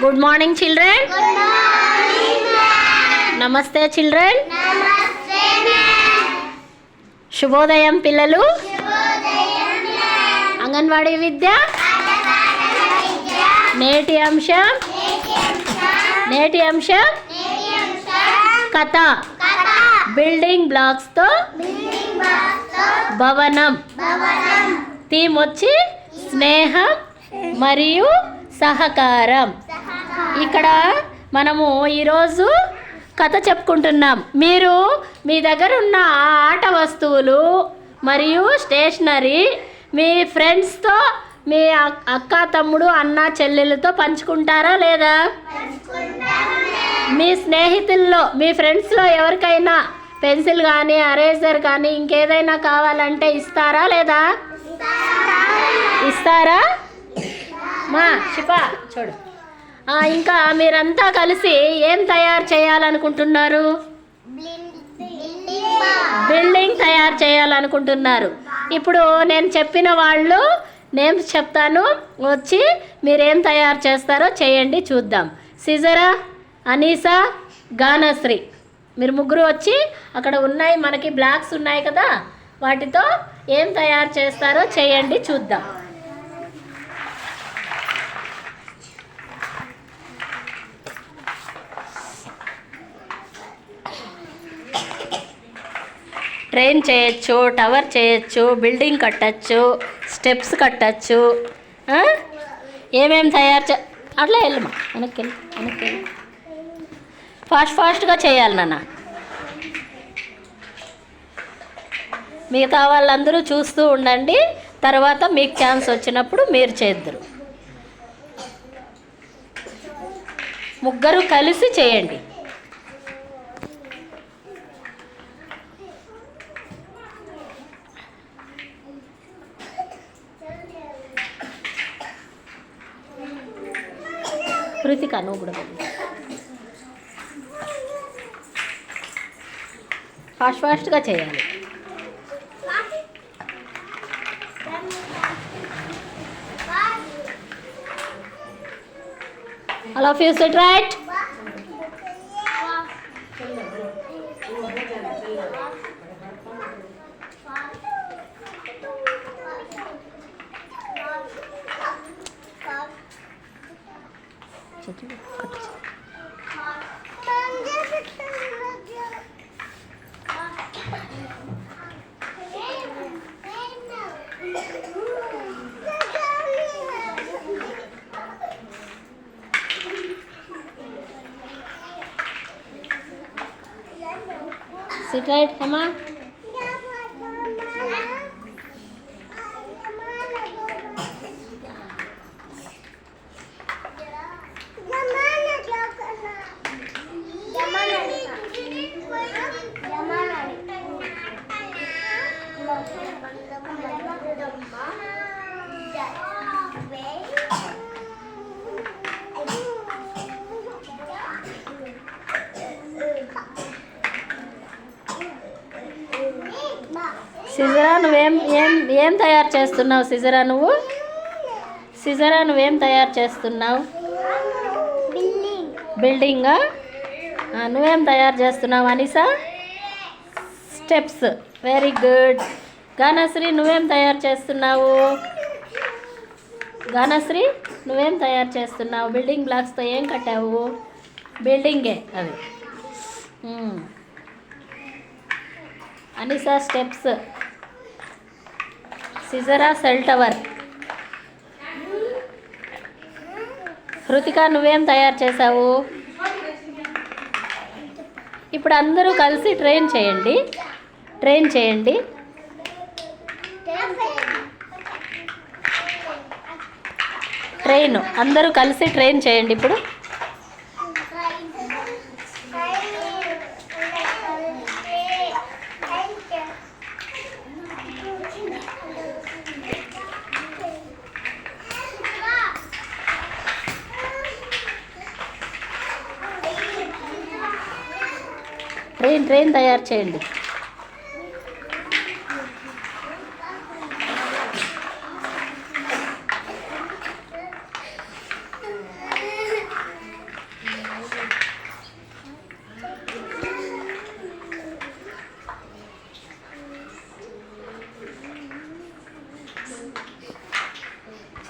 Good morning, children. Good morning, ma'am. Namaste, children. Namaste, ma'am. శుభోదయం పిల్లలు. శుభోదయం, ma'am. Anganwadi విద్య నేటి అంశం కథ. బిల్డింగ్ బ్లాక్స్ తో భవనం. థీమ్ వచ్చి స్నేహం మరియు సహకారం. ఇక్కడ మనము ఈరోజు కథ చెప్పుకుంటున్నాం. మీరు మీ దగ్గర ఉన్న ఆట వస్తువులు మరియు స్టేషనరీ మీ ఫ్రెండ్స్తో, మీ అక్క, తమ్ముడు, అన్న, చెల్లెలతో పంచుకుంటారా లేదా? మీ స్నేహితుల్లో, మీ ఫ్రెండ్స్లో ఎవరికైనా పెన్సిల్ కానీ, ఎరేజర్ కానీ ఇంకేదైనా కావాలంటే ఇస్తారా లేదా? ఇస్తారా? మా శిపా చూడు. ఇంకా మీరంతా కలిసి ఏం తయారు చేయాలనుకుంటున్నారు? బిల్డింగ్ తయారు చేయాలనుకుంటున్నారు. ఇప్పుడు నేను చెప్పిన వాళ్ళు నేమ్స్ చెప్తాను, వచ్చి మీరేం తయారు చేస్తారో చేయండి, చూద్దాం. సిజరా, అనీసా, గానశ్రీ, మీరు ముగ్గురు వచ్చి అక్కడ ఉన్నాయి, మనకి బ్లాక్స్ ఉన్నాయి కదా, వాటితో ఏం తయారు చేస్తారో చేయండి, చూద్దాం. ట్రైన్ చేయొచ్చు, టవర్ చేయొచ్చు, బిల్డింగ్ కట్టచ్చు, స్టెప్స్ కట్టచ్చు. ఏమేమి తయారు అట్లా వెళ్ళమ్మా, వెనక్కి వెళ్ళి ఫాస్ట్గా చేయాలి నాన్న. మిగతా వాళ్ళందరూ చూస్తూ ఉండండి, తర్వాత మీకు ఛాన్స్ వచ్చినప్పుడు మీరు చేద్దరు. ముగ్గురు కలిసి చేయండి. కృతిక, నువ్వు కూడా ఫాస్ట్గా చేయాలి. All of you sit right. Sit right, Emma. సిజరా, నువ్వేం తయారు చేస్తున్నావు? సిజరా నువ్వేం తయారు చేస్తున్నావు? బిల్డింగా? నువ్వేం తయారు చేస్తున్నావు Anisa? Steps. Very good. Ganashri, నువ్వేం తయారు చేస్తున్నావు? గానశ్రీ, నువ్వేం తయారు చేస్తున్నావు? బిల్డింగ్ బ్లాక్స్తో ఏం కట్టావు? బిల్డింగే అది. Anisa steps, సిజరా cell tower. Krittika, నువ్వేం తయారు చేసావు? ఇప్పుడు అందరూ కలిసి ట్రైన్ చేయండి. ట్రైన్ అందరూ కలిసి ట్రైన్ చేయండి. ఇప్పుడు ట్రైన్ తయారు చేయండి.